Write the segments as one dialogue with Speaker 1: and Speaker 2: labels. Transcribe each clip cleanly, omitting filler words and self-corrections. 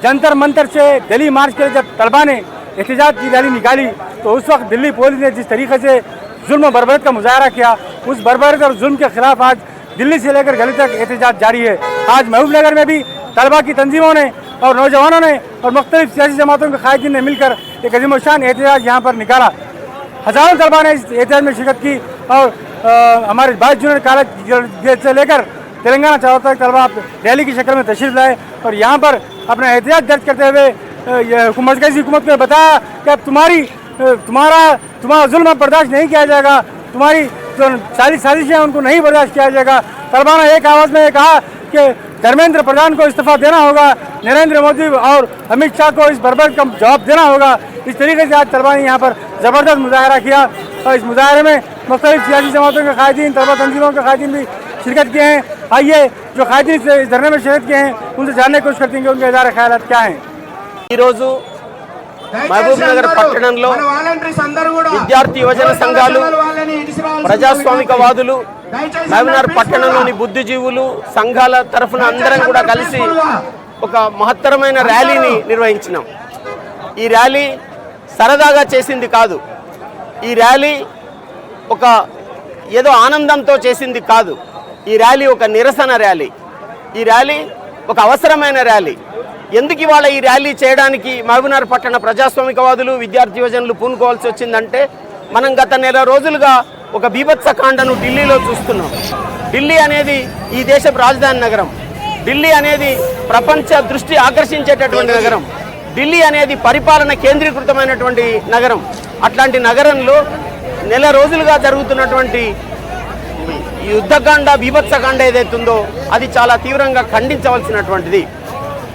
Speaker 1: जंतर मंतर से दिल्ली मार्च के जब तलबा ने एहतजाज की रैली निकाली तो उस वक्त दिल्ली पुलिस ने जिस तरीके से जुल्म बर्बरत का मुजाहरा किया, उस बर्बरत और जुल्म के खिलाफ आज दिल्ली से लेकर गली तक एहतजाज जारी है। आज महबूबनगर में भी तलबा की तंजीमों ने और नौजवानों ने और मुख्तलिफ सियासी जमातों के कायदीन ने मिलकर एक अजीमशान एहतजाज यहाँ पर निकाला। हज़ारों तलबा ने इस एहतजाज में शिरकत की और हमारे 22 जूनियर कॉलेज से लेकर तेलंगाना चारों तक तलबा रैली की शक्ल में तशरीफ लाए और यहाँ पर अपना एहतजाज दर्ज करते हुए मरकज़ी हुकूमत ने बताया कि अब तुम्हारा जुल्म बर्दाश्त नहीं किया जाएगा, तुम्हारी जो साजिशें हैं उनको नहीं बर्दाश्त किया जाएगा। तलबा ने एक आवाज़ में कहा कि धर्मेंद्र प्रधान को इस्तीफा देना होगा, नरेंद्र मोदी और अमित शाह को इस बर्बरत का जवाब देना होगा। इस तरीके से आज तलबा ने यहाँ पर ज़बरदस्त मुजाहरा किया और इस मुजाहरे में मुख्तलिफ सियासी जमातों के कायदीन, तलबा तंजीमों के कायदीन भी शिरकत किए हैं। आइए जो कायदीन से इस धरने में शिरकत किए हैं उनसे जानने की कोशिश करते हैं कि उनके इदारे ख्यालात क्या हैं।
Speaker 2: మహబూబ్నగర్ పట్టణంలో విద్యార్థి యువజన సంఘాలు, ప్రజాస్వామికవాదులు, మహబూబ్నగర్ పట్టణంలోని బుద్ధిజీవులు సంఘాల తరఫున అందరం కూడా కలిసి ఒక మహత్తరమైన ర్యాలీని నిర్వహించినాం। ఈ ర్యాలీ సరదాగా చేసింది కాదు, ఈ ర్యాలీ ఒక ఏదో ఆనందంతో చేసింది కాదు, ఈ ర్యాలీ ఒక నిరసన ర్యాలీ, ఈ ర్యాలీ ఒక అవసరమైన ర్యాలీ। ఎందుకు ఇవాళ ఈ ర్యాలీ చేయడానికి మహబూబ్నగర్ పట్టణ ప్రజాస్వామికవాదులు, విద్యార్థి యువజనులు పూనుకోవాల్సి వచ్చిందంటే, మనం గత నెల రోజులుగా ఒక బీభత్సకాండను ఢిల్లీలో చూస్తున్నాం। ఢిల్లీ అనేది ఈ దేశ రాజధాని నగరం, ఢిల్లీ అనేది ప్రపంచ దృష్టి ఆకర్షించేటటువంటి నగరం, ఢిల్లీ అనేది పరిపాలన కేంద్రీకృతమైనటువంటి నగరం। అట్లాంటి నగరంలో నెల రోజులుగా జరుగుతున్నటువంటి యుద్ధకాండ, బీభత్సకాండ ఏదైతుందో అది చాలా తీవ్రంగా ఖండించవలసినటువంటిది।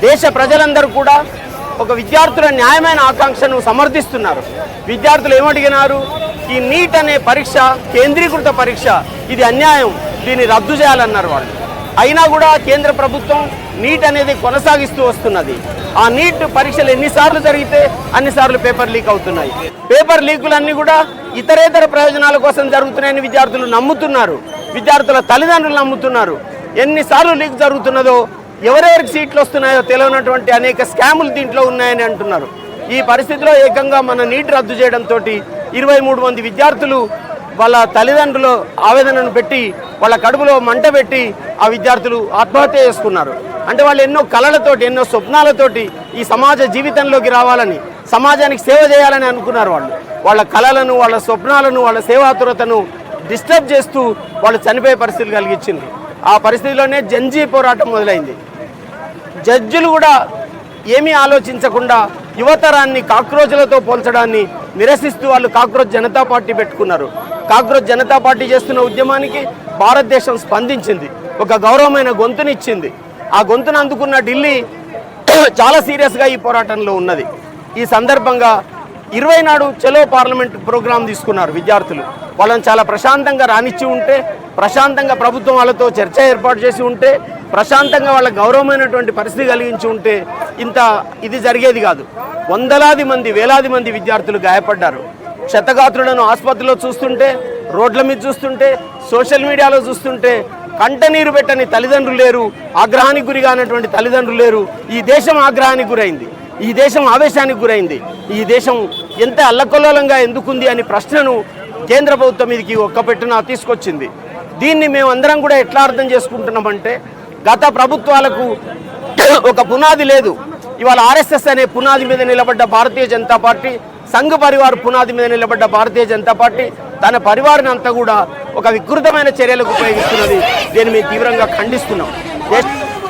Speaker 2: దేశ ప్రజలందరూ కూడా ఒక విద్యార్థుల న్యాయమైన ఆకాంక్షను సమర్థిస్తున్నారు। విద్యార్థులు ఏమడిగినారు? ఈ నీట్ అనే పరీక్ష కేంద్రీకృత పరీక్ష, ఇది అన్యాయం, దీన్ని రద్దు చేయాలన్నారు వాళ్ళు। అయినా కూడా కేంద్ర ప్రభుత్వం నీట్ అనేది కొనసాగిస్తూ వస్తున్నది। ఆ నీట్ పరీక్షలు ఎన్నిసార్లు జరిగితే అన్నిసార్లు పేపర్ లీక్ అవుతున్నాయి। పేపర్ లీకులన్నీ కూడా ఇతరేతర ప్రయోజనాల కోసం జరుగుతున్నాయని విద్యార్థులు నమ్ముతున్నారు, విద్యార్థుల తల్లిదండ్రులు నమ్ముతున్నారు। ఎన్నిసార్లు లీక్ జరుగుతున్నదో, ఎవరెవరికి సీట్లు వస్తున్నాయో తెలియనటువంటి అనేక స్కాములు దీంట్లో ఉన్నాయని అంటున్నారు। ఈ పరిస్థితిలో ఏకంగా మన నీట్ రద్దు చేయడంతో 23 మంది విద్యార్థులు వాళ్ళ తల్లిదండ్రులు ఆవేదనను పెట్టి, వాళ్ళ కడుపులో మంట పెట్టి ఆ విద్యార్థులు ఆత్మహత్య చేసుకున్నారు। అంటే వాళ్ళు ఎన్నో కలలతోటి, ఎన్నో స్వప్నాలతోటి ఈ సమాజ జీవితంలోకి రావాలని, సమాజానికి సేవ చేయాలని అనుకున్నారు। వాళ్ళ కలలను, వాళ్ళ స్వప్నాలను, వాళ్ళ సేవాతురతను డిస్టర్బ్ చేస్తూ వాళ్ళు చనిపోయే పరిస్థితులు కలిగించింది। ఆ పరిస్థితిలోనే జంజీ పోరాటం మొదలైంది। జడ్జిలు కూడా ఏమీ ఆలోచించకుండా యువతరాన్ని కాక్రోచ్లతో పోల్చడాన్ని నిరసిస్తూ వాళ్ళు కాక్రోచ్ జనతా పార్టీ పెట్టుకున్నారు। కాక్రోచ్ జనతా పార్టీ చేస్తున్న ఉద్యమానికి భారతదేశం స్పందించింది, ఒక గౌరవమైన గొంతునిచ్చింది। ఆ గొంతును అందుకున్న ఢిల్లీ చాలా సీరియస్గా ఈ పోరాటంలో ఉన్నది। ఈ సందర్భంగా 20 నాడు చలో పార్లమెంట్ ప్రోగ్రాం తీసుకున్నారు విద్యార్థులు। వాళ్ళని చాలా ప్రశాంతంగా రానిచ్చి ఉంటే, ప్రశాంతంగా ప్రభుత్వం వాళ్ళతో చర్చ ఏర్పాటు చేసి ఉంటే, ప్రశాంతంగా వాళ్ళ గౌరవమైనటువంటి పరిస్థితి కలిగించి ఉంటే ఇంత ఇది జరిగేది కాదు। వందలాది మంది, వేలాది మంది విద్యార్థులు గాయపడ్డారు। క్షతగాత్రులను ఆసుపత్రిలో చూస్తుంటే, రోడ్ల మీద చూస్తుంటే, సోషల్ మీడియాలో చూస్తుంటే కంటనీరు పెట్టని తల్లిదండ్రులు లేరు, ఆగ్రహానికి గురిగానటువంటి తల్లిదండ్రులు లేరు। ఈ దేశం ఆగ్రహానికి గురైంది, ఈ దేశం ఆవేశానికి గురైంది, ఈ దేశం ఎంత అల్లకల్లోలంగా ఎందుకుంది అని ప్రశ్నను కేంద్ర ప్రభుత్వం మీదకి ఒక్కపెట్టున తీసుకొచ్చింది। దీన్ని మేమందరం కూడా ఎట్లా అర్థం చేసుకుంటున్నామంటే, గత ప్రభుత్వాలకు ఒక పునాది లేదు। ఇవాళ ఆర్ఎస్ఎస్ అనే పునాది మీద నిలబడ్డ భారతీయ జనతా పార్టీ, సంఘ్ పరివార్ పునాది మీద నిలబడ్డ భారతీయ జనతా పార్టీ తన పరివారాన్ని అంతా కూడా ఒక వికృతమైన చర్యలకు ఉపయోగిస్తున్నది। దీన్ని మేము తీవ్రంగా ఖండిస్తున్నాం।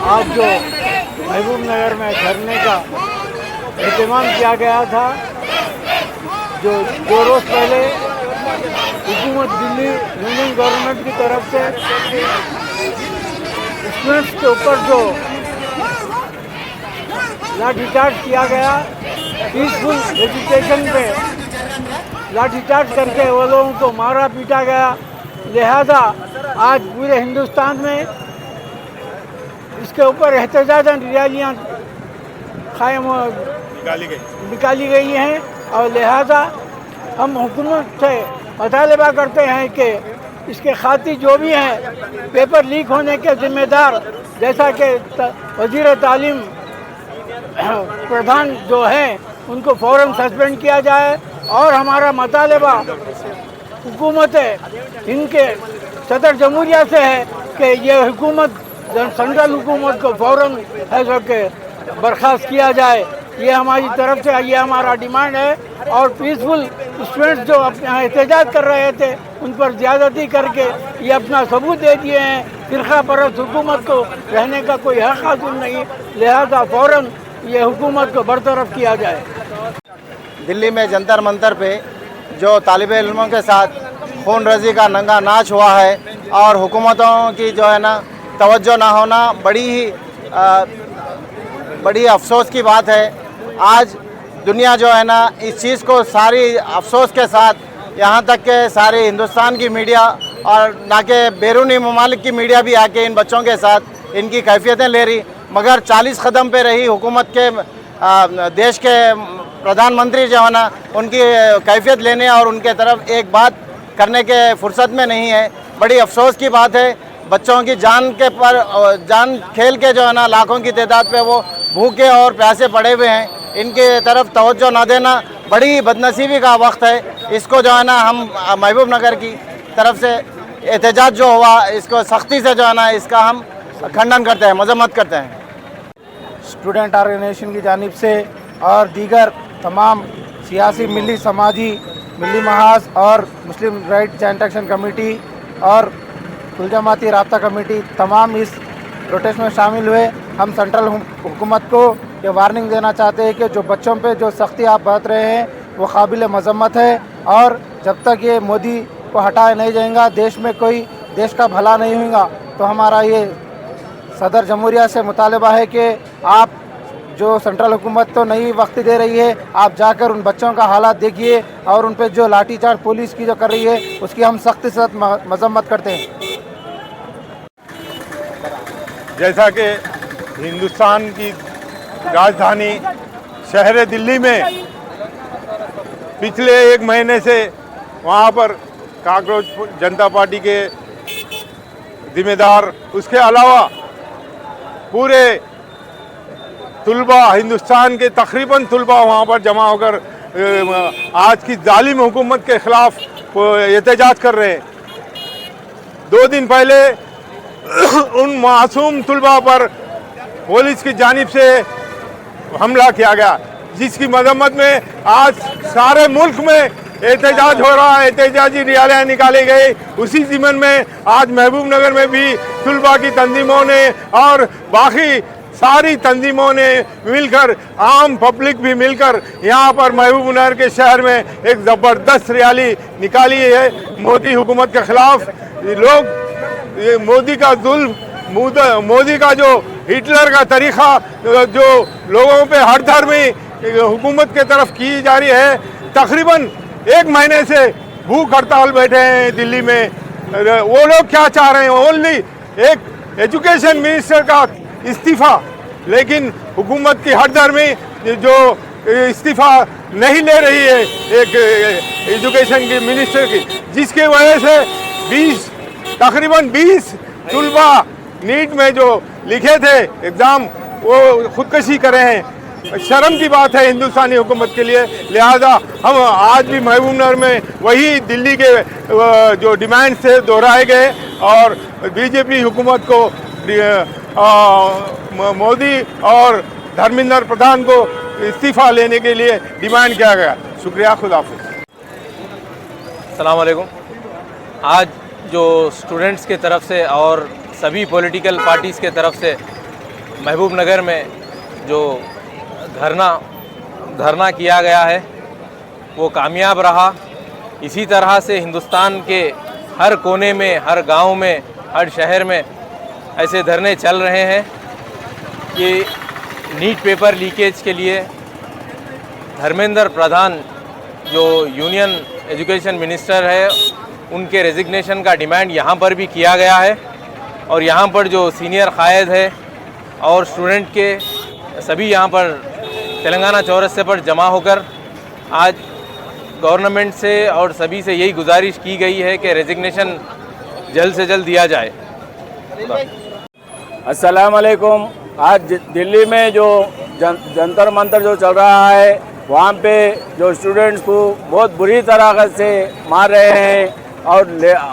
Speaker 1: आज जो महबूबनगर में धरने का एहतमाम किया गया था, जो 2 रोज़ पहले हुकूमत दिल्ली यूनियन गवर्नमेंट की तरफ से स्टूडेंट्स के ऊपर जो लाठीचार्ज किया गया, पीसफुल एजुकेशन पे लाठीचार्ज करके वो लोगों को मारा पीटा गया। लिहाजा आज पूरे हिंदुस्तान में इसके ऊपर एहतजाजन रैलियाँ निकाली गई हैं और लिहाजा हम हुकूमत से मुतालबा करते हैं कि
Speaker 3: इसके खाती जो भी हैं पेपर लीक होने के जिम्मेदार, जैसा कि वज़ीर तालीम प्रधान जो है उनको फ़ौरन सस्पेंड किया जाए। और हमारा मुतालबा हुकूमत इनके सदर जमहूरिया से है कि ये हुकूमत सेंट्रल हुकूमत को फ़ौरन है जो कि बर्खास्त किया जाए। ये हमारी तरफ से ये हमारा डिमांड है। और पीसफुल स्टूडेंट्स जो अपने यहाँ एहतजाज कर रहे थे उन पर ज़्यादती करके ये अपना सबूत दे दिए हैं। फिरका परस्त हुकूमत को रहने का कोई हक हासिल नहीं, लिहाजा फ़ौरन ये हुकूमत को बरतरफ किया जाए।
Speaker 4: दिल्ली में जंतर मंतर पे जो तालिबे इल्मों के साथ खून रजी का नंगा नाच हुआ है और हुकूमतों की जो है ना तवज्जो ना होना बड़ी अफसोस की बात है। आज दुनिया जो है ना इस चीज़ को सारी अफसोस के साथ, यहाँ तक के सारे हिंदुस्तान की मीडिया और ना के बैरूनी ममालिक की मीडिया भी आके इन बच्चों के साथ इनकी कैफियतें ले रही, मगर 40 कदम पे रही हुकूमत के देश के प्रधानमंत्री जो है ना उनकी कैफियत लेने और उनके तरफ एक बात करने के फुर्सत में नहीं है। बड़ी अफसोस की बात है। बच्चों की जान खेल के जो है ना लाखों की तादाद पे वो भूखे और प्यासे पड़े हुए हैं, इनके तरफ तवज्जो न देना बड़ी बदनसीबी का वक्त है। इसको जो है ना हम महबूब नगर की तरफ से एहतजाज जो हुआ इसको सख्ती से जो है ना इसका हम खंडन करते हैं, मजम्मत करते हैं।
Speaker 5: स्टूडेंट ऑर्गेनाइजेशन की जानिब से और दीगर तमाम सियासी, मिली, समाजी, मिली महाज और मुस्लिम राइट जॉइंट एक्शन कमेटी और कुल जमाती राब्ता कमेटी तमाम इस प्रोटेस्ट में शामिल हुए। हम सेंट्रल हुकूमत को ये वार्निंग देना चाहते हैं कि जो बच्चों पे जो सख्ती आप बरत रहे हैं वो काबिल मजम्मत है और जब तक ये मोदी को हटाया नहीं जाएगा, देश में कोई देश का भला नहीं होगा। तो हमारा ये सदर जमहूरिया से मुतालबा है कि आप जो सेंट्रल हुकूमत तो नई वक्त दे रही है, आप जाकर उन बच्चों का हालात देखिए और उन पर जो लाठीचार्ज पुलिस की जो कर रही है उसकी हम सख्ती से मजम्मत करते हैं।
Speaker 6: जैसा कि हिंदुस्तान की राजधानी शहर दिल्ली में पिछले 1 महीने से वहाँ पर काकरोच जनता पार्टी के जिम्मेदार, उसके अलावा पूरे तुलबा, हिंदुस्तान के तकरीबन तुलबा वहाँ पर जमा होकर आज की जालिम हुकूमत के ख़िलाफ़ एहतजाज कर रहे हैं। 2 दिन पहले उन मासूम तुलबा पर पुलिस की जानिब से हमला किया गया, जिसकी मजम्मत में आज सारे मुल्क में एहतजाज हो रहा है, एहतजाजी रैलियाँ निकाली गई। उसी ज़िमन में आज महबूब नगर में भी तुलबा की तंजीमों ने और बाकी सारी तंजीमों ने मिलकर, आम पब्लिक भी मिलकर यहाँ पर महबूब नगर के शहर में एक ज़बरदस्त रैली निकाली है मोदी हुकूमत के ख़िलाफ़। लोग ये मोदी का जुल्म, मोदी का जो हिटलर का तरीक़ा जो लोगों पे हर धर्मी हुकूमत के तरफ की जा रही है, तकरीबन 1 महीने से भूख हड़ताल बैठे हैं दिल्ली में। वो लोग क्या चाह रहे हैं? ओनली एक एजुकेशन मिनिस्टर का इस्तीफ़ा, लेकिन हुकूमत की हर धर्मी जो इस्तीफ़ा नहीं ले रही है एक एजुकेशन की मिनिस्टर की, जिसकी वजह से तकरीबन 20 तुलबा नीट में जो लिखे थे एग्ज़ाम वो खुदकशी करे हैं। शर्म की बात है हिंदुस्तानी हुकूमत के लिए। लिहाजा हम आज भी महबूब नगर में वही दिल्ली के जो डिमांड थे दोहराए गए और बीजेपी हुकूमत को मोदी और धर्मेंद्र प्रधान को इस्तीफ़ा लेने के लिए डिमांड किया गया। शुक्रिया, खुदाफिज़।
Speaker 7: अस्सलाम वालेकुम। आज जो स्टूडेंट्स के तरफ से और सभी पॉलिटिकल पार्टीज़ के तरफ से महबूब नगर में जो धरना किया गया है वो कामयाब रहा। इसी तरह से हिंदुस्तान के हर कोने में, हर गांव में, हर शहर में ऐसे धरने चल रहे हैं कि नीट पेपर लीकेज के लिए धर्मेंद्र प्रधान जो यूनियन एजुकेशन मिनिस्टर है उनके रेजिग्नेशन का डिमांड यहाँ पर भी किया गया है। और यहाँ पर जो सीनियर कायद है और स्टूडेंट के सभी यहाँ पर तेलंगाना चौरस्ते पर जमा होकर आज गवर्नमेंट से और सभी से यही गुजारिश की गई है कि रेजिग्नेशन जल्द से जल्द दिया जाए।
Speaker 8: अस्सलाम वालेकुम। आज दिल्ली में जो जंतर मंतर जो चल रहा है, वहाँ पे जो स्टूडेंट्स को बहुत बुरी तरह से मार रहे हैं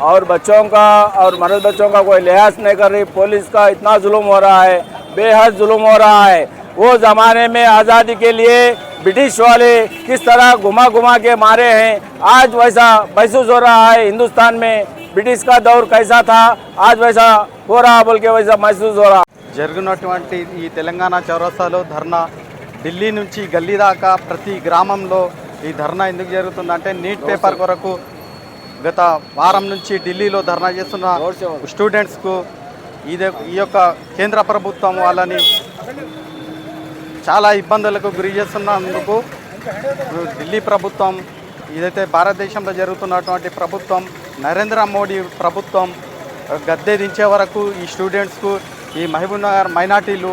Speaker 8: और बच्चों का और मर्द बच्चों का कोई लिहाज नहीं कर रही। पुलिस का इतना जुल्म हो रहा है, बेहद जुल्म हो रहा है। वो ज़माने में आज़ादी के लिए ब्रिटिश वाले किस तरह घुमा घुमा के मारे हैं, आज वैसा महसूस हो रहा है। हिंदुस्तान में ब्रिटिश का दौर कैसा था, आज वैसा हो रहा बोल के वैसा महसूस हो रहा।
Speaker 9: జరుగునటువంటి ఈ తెలంగాణ చౌరస్తాలో ధర్నా, ఢిల్లీ నుంచి గల్లీ దాకా ప్రతి గ్రామంలో ఈ ధర్నా ఎందుకు జరుగుతుందంటే నీట్ పేపర్ కొరకు గత వారం నుంచి ఢిల్లీలో ధర్నా చేస్తున్న స్టూడెంట్స్కు ఈ యొక్క కేంద్ర ప్రభుత్వం వాళ్ళని చాలా ఇబ్బందులకు గురి చేస్తున్నందుకు ఢిల్లీ ప్రభుత్వం, ఏదైతే భారతదేశంలో జరుగుతున్నటువంటి ప్రభుత్వం, నరేంద్ర మోడీ ప్రభుత్వం గద్దె దించే వరకు ఈ స్టూడెంట్స్కు, ఈ మహబూబ్ నగర్ మైనార్టీలు